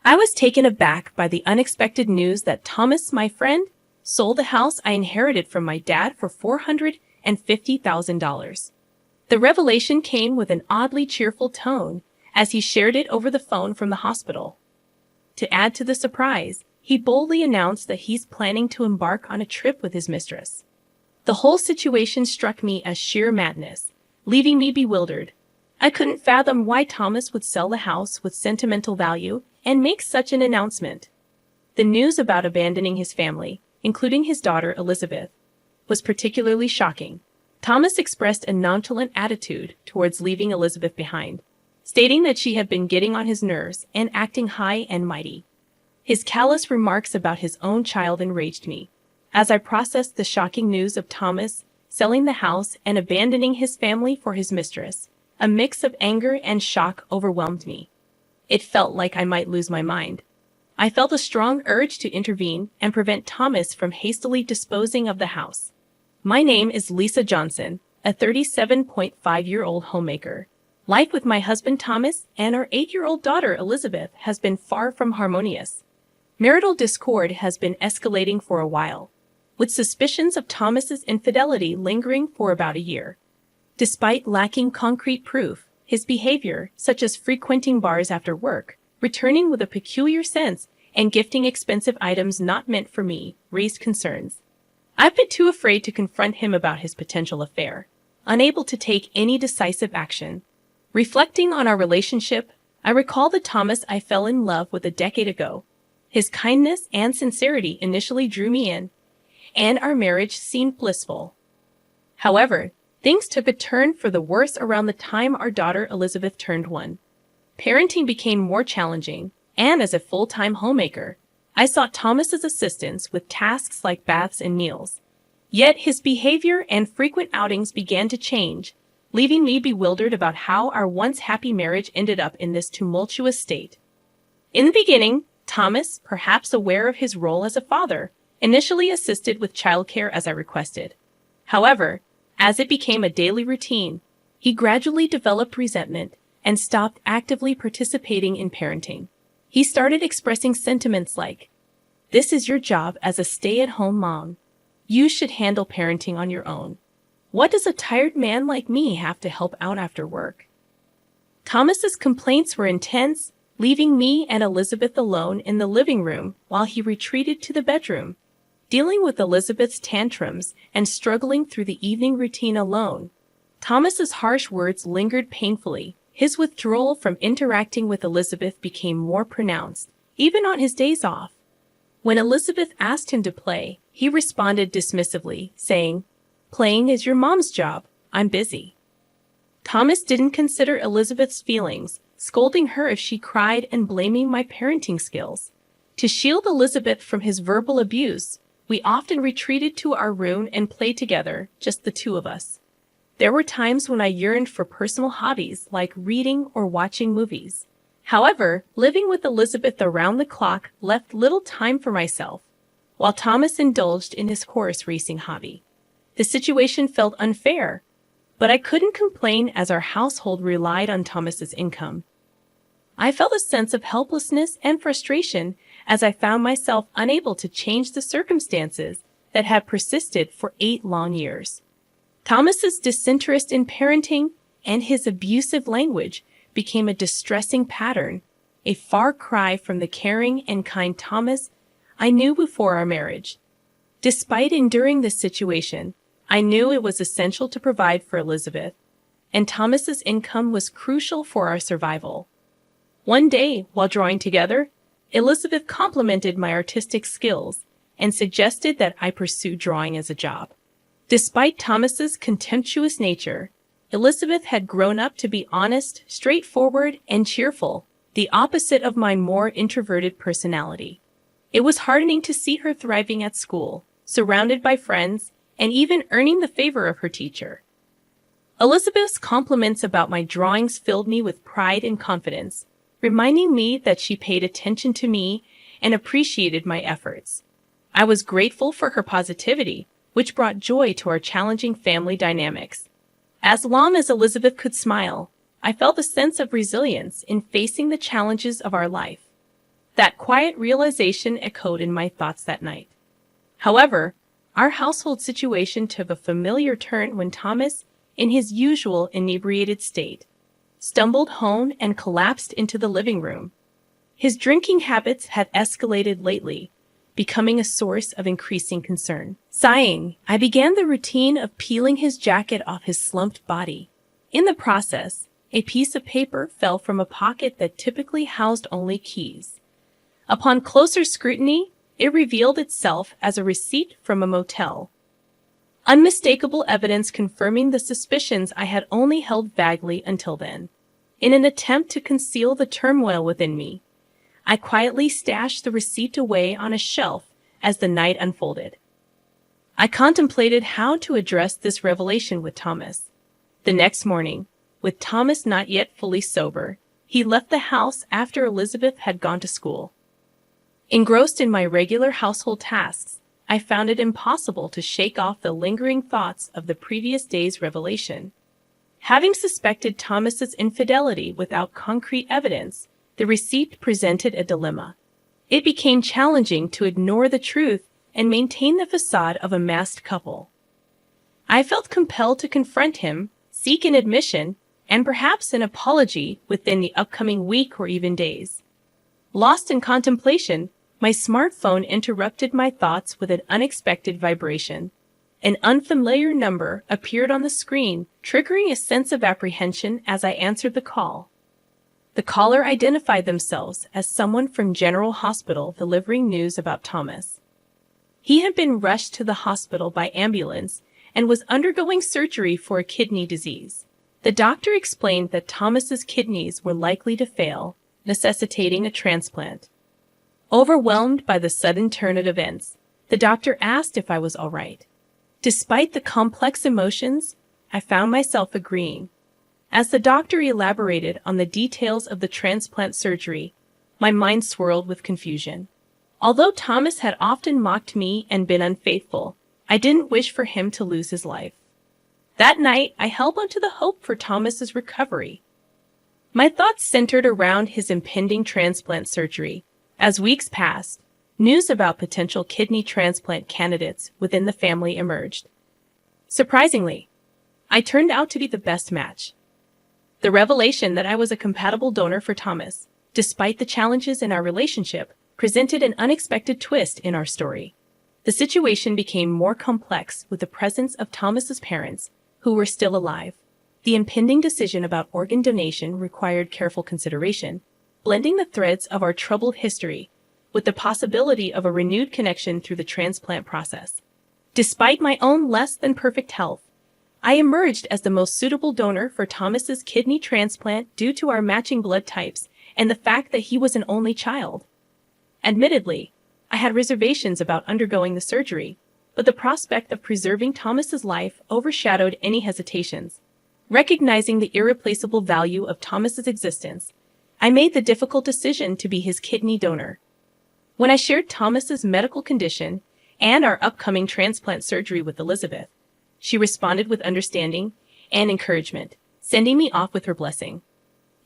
I was taken aback by the unexpected news that Thomas, my friend, sold the house I inherited from my dad for $450,000. The revelation came with an oddly cheerful tone as he shared it over the phone from the hospital. To add to the surprise, he boldly announced that he's planning to embark on a trip with his mistress. The whole situation struck me as sheer madness, leaving me bewildered. I couldn't fathom why Thomas would sell the house with sentimental value and make such an announcement. The news about abandoning his family, including his daughter Elizabeth, was particularly shocking. Thomas expressed a nonchalant attitude towards leaving Elizabeth behind, stating that she had been getting on his nerves and acting high and mighty. His callous remarks about his own child enraged me. As I processed the shocking news of Thomas selling the house and abandoning his family for his mistress, a mix of anger and shock overwhelmed me. It felt like I might lose my mind. I felt a strong urge to intervene and prevent Thomas from hastily disposing of the house. My name is Lisa Johnson, a 37.5-year-old homemaker. Life with my husband Thomas and our 8-year-old daughter Elizabeth has been far from harmonious. Marital discord has been escalating for a while, with suspicions of Thomas's infidelity lingering for about a year. Despite lacking concrete proof, his behavior, such as frequenting bars after work, returning with a peculiar sense, and gifting expensive items not meant for me, raised concerns. I've been too afraid to confront him about his potential affair, unable to take any decisive action. Reflecting on our relationship, I recall the Thomas I fell in love with a decade ago. His kindness and sincerity initially drew me in, and our marriage seemed blissful. However, things took a turn for the worse around the time our daughter Elizabeth turned 1. Parenting became more challenging, and as a full-time homemaker, I sought Thomas's assistance with tasks like baths and meals. Yet his behavior and frequent outings began to change, leaving me bewildered about how our once happy marriage ended up in this tumultuous state. In the beginning, Thomas, perhaps aware of his role as a father, initially assisted with childcare as I requested. However, as it became a daily routine, he gradually developed resentment and stopped actively participating in parenting. He started expressing sentiments like, "This is your job as a stay-at-home mom. You should handle parenting on your own. What does a tired man like me have to help out after work?" Thomas's complaints were intense, leaving me and Elizabeth alone in the living room while he retreated to the bedroom. Dealing with Elizabeth's tantrums and struggling through the evening routine alone, Thomas's harsh words lingered painfully. His withdrawal from interacting with Elizabeth became more pronounced, even on his days off. When Elizabeth asked him to play, he responded dismissively, saying, "Playing is your mom's job. I'm busy." Thomas didn't consider Elizabeth's feelings, scolding her if she cried and blaming my parenting skills. To shield Elizabeth from his verbal abuse, we often retreated to our room and played together, just the two of us. There were times when I yearned for personal hobbies like reading or watching movies. However, living with Elizabeth around the clock left little time for myself, while Thomas indulged in his horse racing hobby. The situation felt unfair, but I couldn't complain as our household relied on Thomas's income. I felt a sense of helplessness and frustration as I found myself unable to change the circumstances that had persisted for 8 long years. Thomas's disinterest in parenting and his abusive language became a distressing pattern, a far cry from the caring and kind Thomas I knew before our marriage. Despite enduring this situation, I knew it was essential to provide for Elizabeth, and Thomas's income was crucial for our survival. One day, while drawing together, Elizabeth complimented my artistic skills and suggested that I pursue drawing as a job. Despite Thomas's contemptuous nature, Elizabeth had grown up to be honest, straightforward, and cheerful, the opposite of my more introverted personality. It was heartening to see her thriving at school, surrounded by friends, and even earning the favor of her teacher. Elizabeth's compliments about my drawings filled me with pride and confidence, reminding me that she paid attention to me and appreciated my efforts. I was grateful for her positivity, which brought joy to our challenging family dynamics. As long as Elizabeth could smile, I felt a sense of resilience in facing the challenges of our life. That quiet realization echoed in my thoughts that night. However, our household situation took a familiar turn when Thomas, in his usual inebriated state, stumbled home and collapsed into the living room. His drinking habits had escalated lately, becoming a source of increasing concern. Sighing, I began the routine of peeling his jacket off his slumped body. In the process, a piece of paper fell from a pocket that typically housed only keys. Upon closer scrutiny, it revealed itself as a receipt from a motel. Unmistakable evidence confirming the suspicions I had only held vaguely until then. In an attempt to conceal the turmoil within me, I quietly stashed the receipt away on a shelf as the night unfolded. I contemplated how to address this revelation with Thomas. The next morning, with Thomas not yet fully sober, he left the house after Elizabeth had gone to school. Engrossed in my regular household tasks, I found it impossible to shake off the lingering thoughts of the previous day's revelation. Having suspected Thomas's infidelity without concrete evidence, the receipt presented a dilemma. It became challenging to ignore the truth and maintain the facade of a masked couple. I felt compelled to confront him, seek an admission, and perhaps an apology within the upcoming week or even days. Lost in contemplation, my smartphone interrupted my thoughts with an unexpected vibration. An unfamiliar number appeared on the screen, triggering a sense of apprehension as I answered the call. The caller identified themselves as someone from General Hospital delivering news about Thomas. He had been rushed to the hospital by ambulance and was undergoing surgery for a kidney disease. The doctor explained that Thomas's kidneys were likely to fail, necessitating a transplant. Overwhelmed by the sudden turn of events, the doctor asked if I was all right. Despite the complex emotions, I found myself agreeing. As the doctor elaborated on the details of the transplant surgery, my mind swirled with confusion. Although Thomas had often mocked me and been unfaithful, I didn't wish for him to lose his life. That night, I held on to the hope for Thomas's recovery. My thoughts centered around his impending transplant surgery. As weeks passed, news about potential kidney transplant candidates within the family emerged. Surprisingly, I turned out to be the best match. The revelation that I was a compatible donor for Thomas, despite the challenges in our relationship, presented an unexpected twist in our story. The situation became more complex with the presence of Thomas's parents, who were still alive. The impending decision about organ donation required careful consideration, blending the threads of our troubled history with the possibility of a renewed connection through the transplant process. Despite my own less than perfect health, I emerged as the most suitable donor for Thomas's kidney transplant due to our matching blood types and the fact that he was an only child. Admittedly, I had reservations about undergoing the surgery, but the prospect of preserving Thomas's life overshadowed any hesitations. Recognizing the irreplaceable value of Thomas's existence, I made the difficult decision to be his kidney donor. When I shared Thomas's medical condition and our upcoming transplant surgery with Elizabeth, she responded with understanding and encouragement, sending me off with her blessing.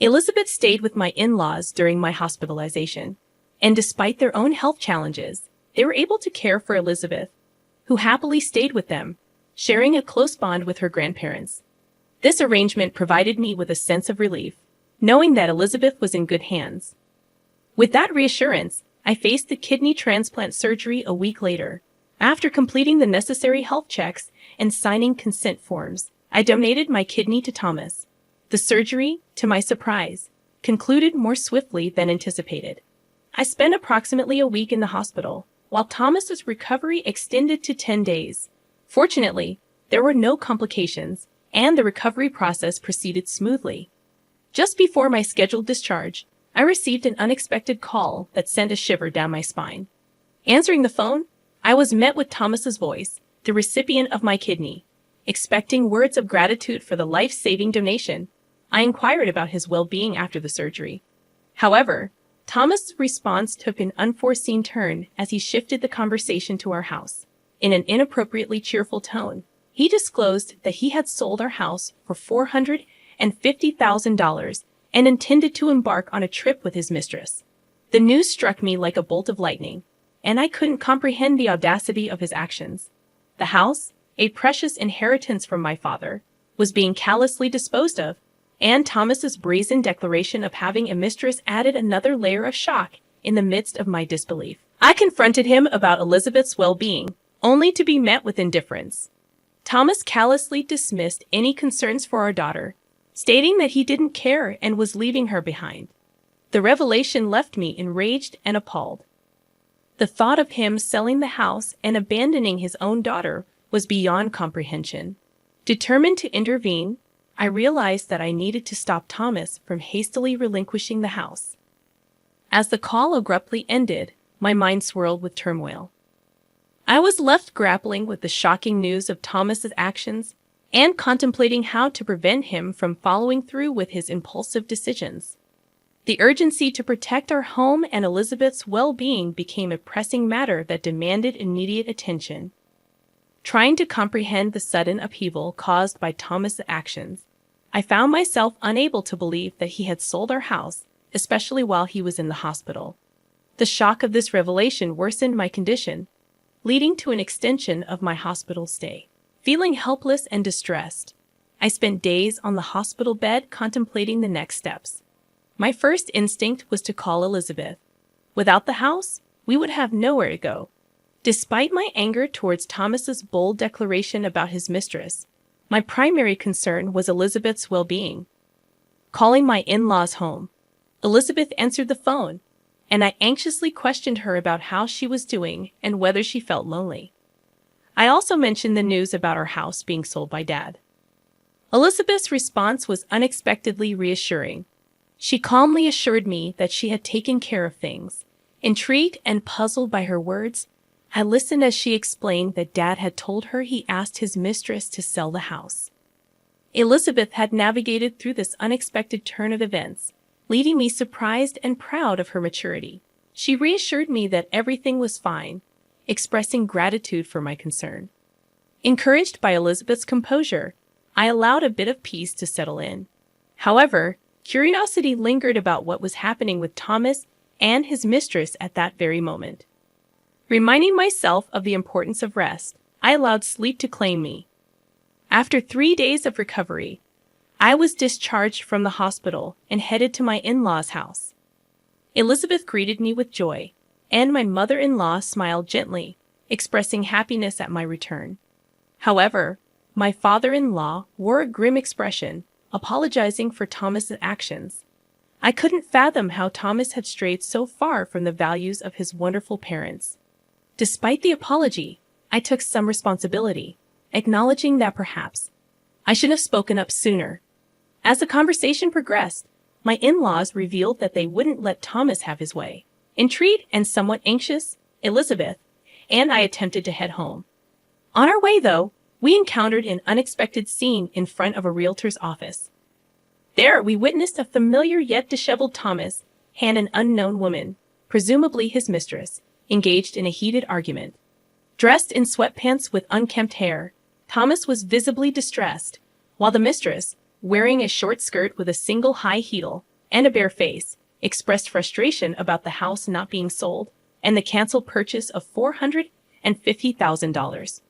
Elizabeth stayed with my in-laws during my hospitalization, and despite their own health challenges, they were able to care for Elizabeth, who happily stayed with them, sharing a close bond with her grandparents. This arrangement provided me with a sense of relief, knowing that Elizabeth was in good hands. With that reassurance, I faced the kidney transplant surgery a week later. After completing the necessary health checks and signing consent forms, I donated my kidney to Thomas. The surgery, to my surprise, concluded more swiftly than anticipated. I spent approximately a week in the hospital, while Thomas's recovery extended to 10 days. Fortunately, there were no complications, and the recovery process proceeded smoothly. Just before my scheduled discharge, I received an unexpected call that sent a shiver down my spine. Answering the phone, I was met with Thomas's voice, the recipient of my kidney. Expecting words of gratitude for the life-saving donation, I inquired about his well-being after the surgery. However, Thomas' response took an unforeseen turn as he shifted the conversation to our house. In an inappropriately cheerful tone, he disclosed that he had sold our house for $450,000 and intended to embark on a trip with his mistress. The news struck me like a bolt of lightning, and I couldn't comprehend the audacity of his actions. The house, a precious inheritance from my father, was being callously disposed of, and Thomas's brazen declaration of having a mistress added another layer of shock in the midst of my disbelief. I confronted him about Elizabeth's well-being, only to be met with indifference. Thomas callously dismissed any concerns for our daughter, stating that he didn't care and was leaving her behind. The revelation left me enraged and appalled. The thought of him selling the house and abandoning his own daughter was beyond comprehension. Determined to intervene, I realized that I needed to stop Thomas from hastily relinquishing the house. As the call abruptly ended, my mind swirled with turmoil. I was left grappling with the shocking news of Thomas's actions and contemplating how to prevent him from following through with his impulsive decisions. The urgency to protect our home and Elizabeth's well-being became a pressing matter that demanded immediate attention. Trying to comprehend the sudden upheaval caused by Thomas's actions, I found myself unable to believe that he had sold our house, especially while he was in the hospital. The shock of this revelation worsened my condition, leading to an extension of my hospital stay. Feeling helpless and distressed, I spent days on the hospital bed contemplating the next steps. My first instinct was to call Elizabeth. Without the house, we would have nowhere to go. Despite my anger towards Thomas's bold declaration about his mistress, my primary concern was Elizabeth's well-being. Calling my in-laws home, Elizabeth answered the phone, and I anxiously questioned her about how she was doing and whether she felt lonely. I also mentioned the news about our house being sold by Dad. Elizabeth's response was unexpectedly reassuring. She calmly assured me that she had taken care of things. Intrigued and puzzled by her words, I listened as she explained that Dad had told her he asked his mistress to sell the house. Elizabeth had navigated through this unexpected turn of events, leaving me surprised and proud of her maturity. She reassured me that everything was fine, expressing gratitude for my concern. Encouraged by Elizabeth's composure, I allowed a bit of peace to settle in. However, curiosity lingered about what was happening with Thomas and his mistress at that very moment. Reminding myself of the importance of rest, I allowed sleep to claim me. After 3 days of recovery, I was discharged from the hospital and headed to my in-laws' house. Elizabeth greeted me with joy, and my mother-in-law smiled gently, expressing happiness at my return. However, my father-in-law wore a grim expression, apologizing for Thomas's actions. I couldn't fathom how Thomas had strayed so far from the values of his wonderful parents. Despite the apology, I took some responsibility, acknowledging that perhaps I should have spoken up sooner. As the conversation progressed, my in-laws revealed that they wouldn't let Thomas have his way. Intrigued and somewhat anxious, Elizabeth and I attempted to head home. On our way, though, we encountered an unexpected scene in front of a realtor's office. There, we witnessed a familiar yet disheveled Thomas and an unknown woman, presumably his mistress, engaged in a heated argument. Dressed in sweatpants with unkempt hair, Thomas was visibly distressed, while the mistress, wearing a short skirt with a single high heel and a bare face, expressed frustration about the house not being sold and the canceled purchase of $450,000.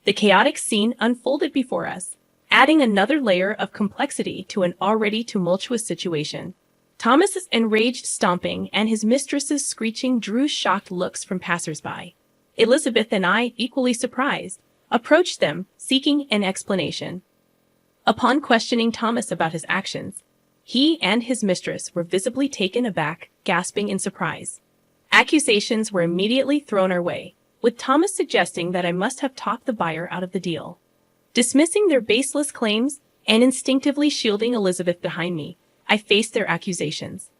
The chaotic scene unfolded before us, adding another layer of complexity to an already tumultuous situation. Thomas's enraged stomping and his mistress's screeching drew shocked looks from passers-by. Elizabeth and I, equally surprised, approached them, seeking an explanation. Upon questioning Thomas about his actions, he and his mistress were visibly taken aback, gasping in surprise. Accusations were immediately thrown our way, with Thomas suggesting that I must have talked the buyer out of the deal. Dismissing their baseless claims and instinctively shielding Elizabeth behind me, I faced their accusations.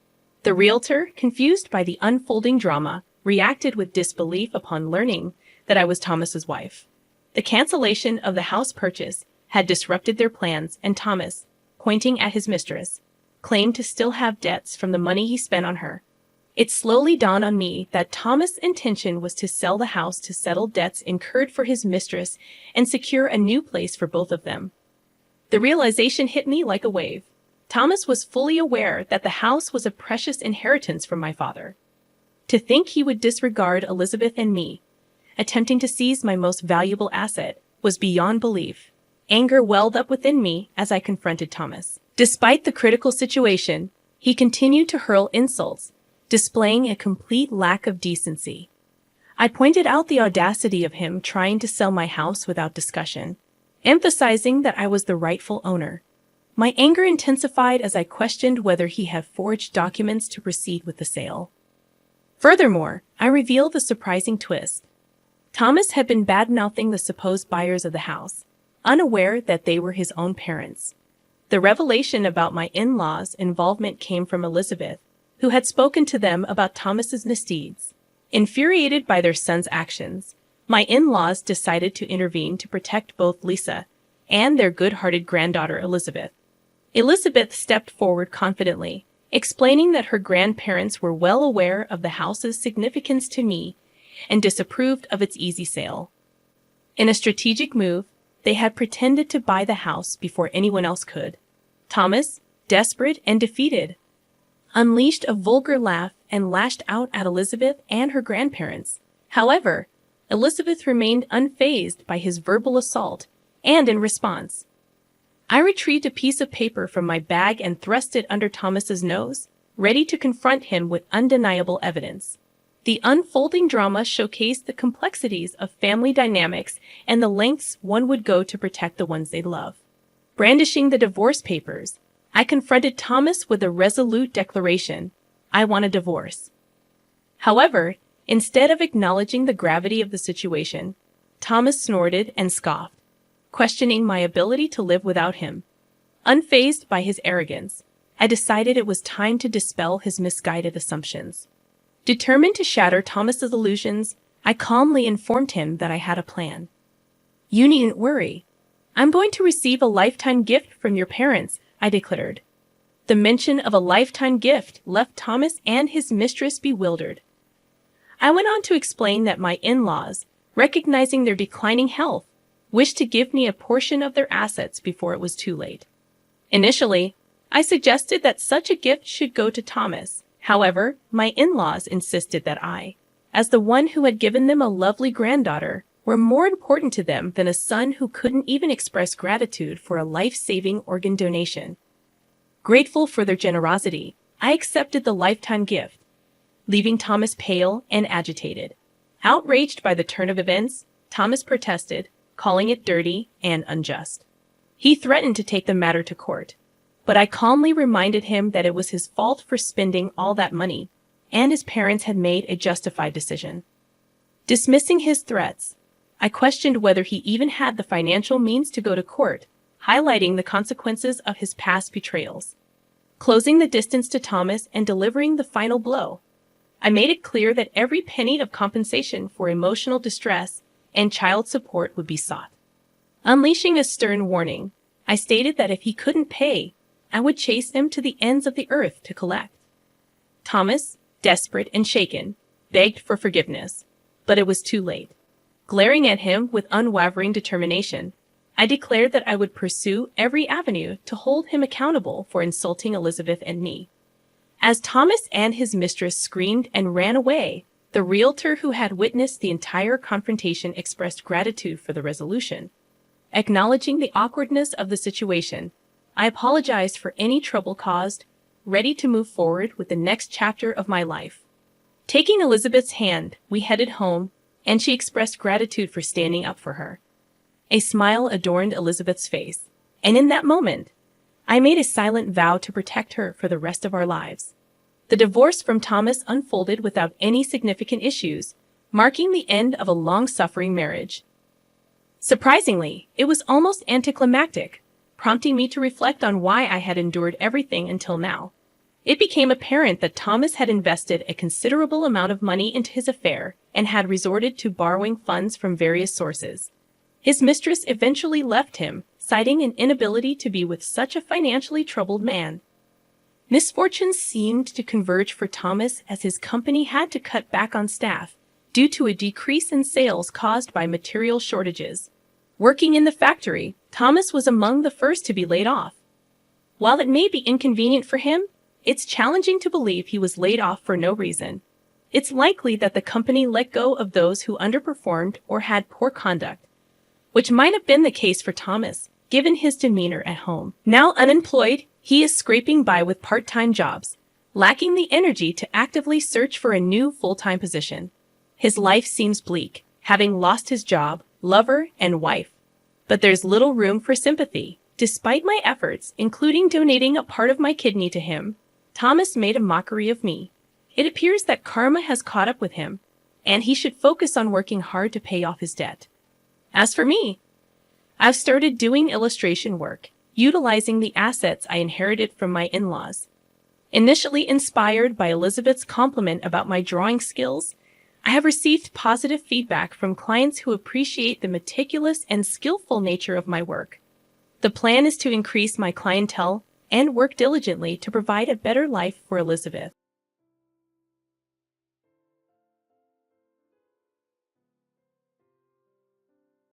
The realtor, confused by the unfolding drama, reacted with disbelief upon learning that I was Thomas's wife. The cancellation of the house purchase had disrupted their plans, and Thomas, pointing at his mistress, claimed to still have debts from the money he spent on her. It slowly dawned on me that Thomas' intention was to sell the house to settle debts incurred for his mistress and secure a new place for both of them. The realization hit me like a wave. Thomas was fully aware that the house was a precious inheritance from my father. To think he would disregard Elizabeth and me, attempting to seize my most valuable asset, was beyond belief. Anger welled up within me as I confronted Thomas. Despite the critical situation, he continued to hurl insults, displaying a complete lack of decency. I pointed out the audacity of him trying to sell my house without discussion, emphasizing that I was the rightful owner. My anger intensified as I questioned whether he had forged documents to proceed with the sale. Furthermore, I revealed the surprising twist. Thomas had been bad-mouthing the supposed buyers of the house, unaware that they were his own parents. The revelation about my in-laws' involvement came from Elizabeth, who had spoken to them about Thomas's misdeeds. Infuriated by their son's actions, my in-laws decided to intervene to protect both Lisa and their good-hearted granddaughter Elizabeth. Elizabeth stepped forward confidently, explaining that her grandparents were well aware of the house's significance to me and disapproved of its easy sale. In a strategic move, they had pretended to buy the house before anyone else could. Thomas, desperate and defeated, unleashed a vulgar laugh and lashed out at Elizabeth and her grandparents. However, Elizabeth remained unfazed by his verbal assault, and in response, I retrieved a piece of paper from my bag and thrust it under Thomas's nose, ready to confront him with undeniable evidence. The unfolding drama showcased the complexities of family dynamics and the lengths one would go to protect the ones they love. Brandishing the divorce papers, I confronted Thomas with a resolute declaration, I want a divorce. However, instead of acknowledging the gravity of the situation, Thomas snorted and scoffed, questioning my ability to live without him. Unfazed by his arrogance, I decided it was time to dispel his misguided assumptions. Determined to shatter Thomas's illusions, I calmly informed him that I had a plan. You needn't worry. I'm going to receive a lifetime gift from your parents, I declared. The mention of a lifetime gift left Thomas and his mistress bewildered. I went on to explain that my in-laws, recognizing their declining health, wished to give me a portion of their assets before it was too late. Initially, I suggested that such a gift should go to Thomas. However, my in-laws insisted that I, as the one who had given them a lovely granddaughter, were more important to them than a son who couldn't even express gratitude for a life-saving organ donation. Grateful for their generosity, I accepted the lifetime gift, leaving Thomas pale and agitated. Outraged by the turn of events, Thomas protested, calling it dirty and unjust. He threatened to take the matter to court, but I calmly reminded him that it was his fault for spending all that money, and his parents had made a justified decision. Dismissing his threats, I questioned whether he even had the financial means to go to court, highlighting the consequences of his past betrayals. Closing the distance to Thomas and delivering the final blow, I made it clear that every penny of compensation for emotional distress and child support would be sought. Unleashing a stern warning, I stated that if he couldn't pay, I would chase him to the ends of the earth to collect. Thomas, desperate and shaken, begged for forgiveness, but it was too late. Glaring at him with unwavering determination, I declared that I would pursue every avenue to hold him accountable for insulting Elizabeth and me. As Thomas and his mistress screamed and ran away, the realtor who had witnessed the entire confrontation expressed gratitude for the resolution. Acknowledging the awkwardness of the situation, I apologized for any trouble caused, ready to move forward with the next chapter of my life. Taking Elizabeth's hand, we headed home, and she expressed gratitude for standing up for her. A smile adorned Elizabeth's face, and in that moment, I made a silent vow to protect her for the rest of our lives. The divorce from Thomas unfolded without any significant issues, marking the end of a long-suffering marriage. Surprisingly, it was almost anticlimactic, prompting me to reflect on why I had endured everything until now. It became apparent that Thomas had invested a considerable amount of money into his affair and had resorted to borrowing funds from various sources. His mistress eventually left him, citing an inability to be with such a financially troubled man. Misfortunes seemed to converge for Thomas as his company had to cut back on staff due to a decrease in sales caused by material shortages. Working in the factory, Thomas was among the first to be laid off. While it may be inconvenient for him, it's challenging to believe he was laid off for no reason. it's likely that the company let go of those who underperformed or had poor conduct, which might have been the case for Thomas, given his demeanor at home. Now unemployed, he is scraping by with part-time jobs, lacking the energy to actively search for a new full-time position. His life seems bleak, having lost his job, lover, and wife. But there's little room for sympathy. Despite my efforts, including donating a part of my kidney to him, Thomas made a mockery of me. It appears that karma has caught up with him, and he should focus on working hard to pay off his debt. As for me, I've started doing illustration work, utilizing the assets I inherited from my in-laws. Initially inspired by Elizabeth's compliment about my drawing skills, I have received positive feedback from clients who appreciate the meticulous and skillful nature of my work. The plan is to increase my clientele and work diligently to provide a better life for Elizabeth.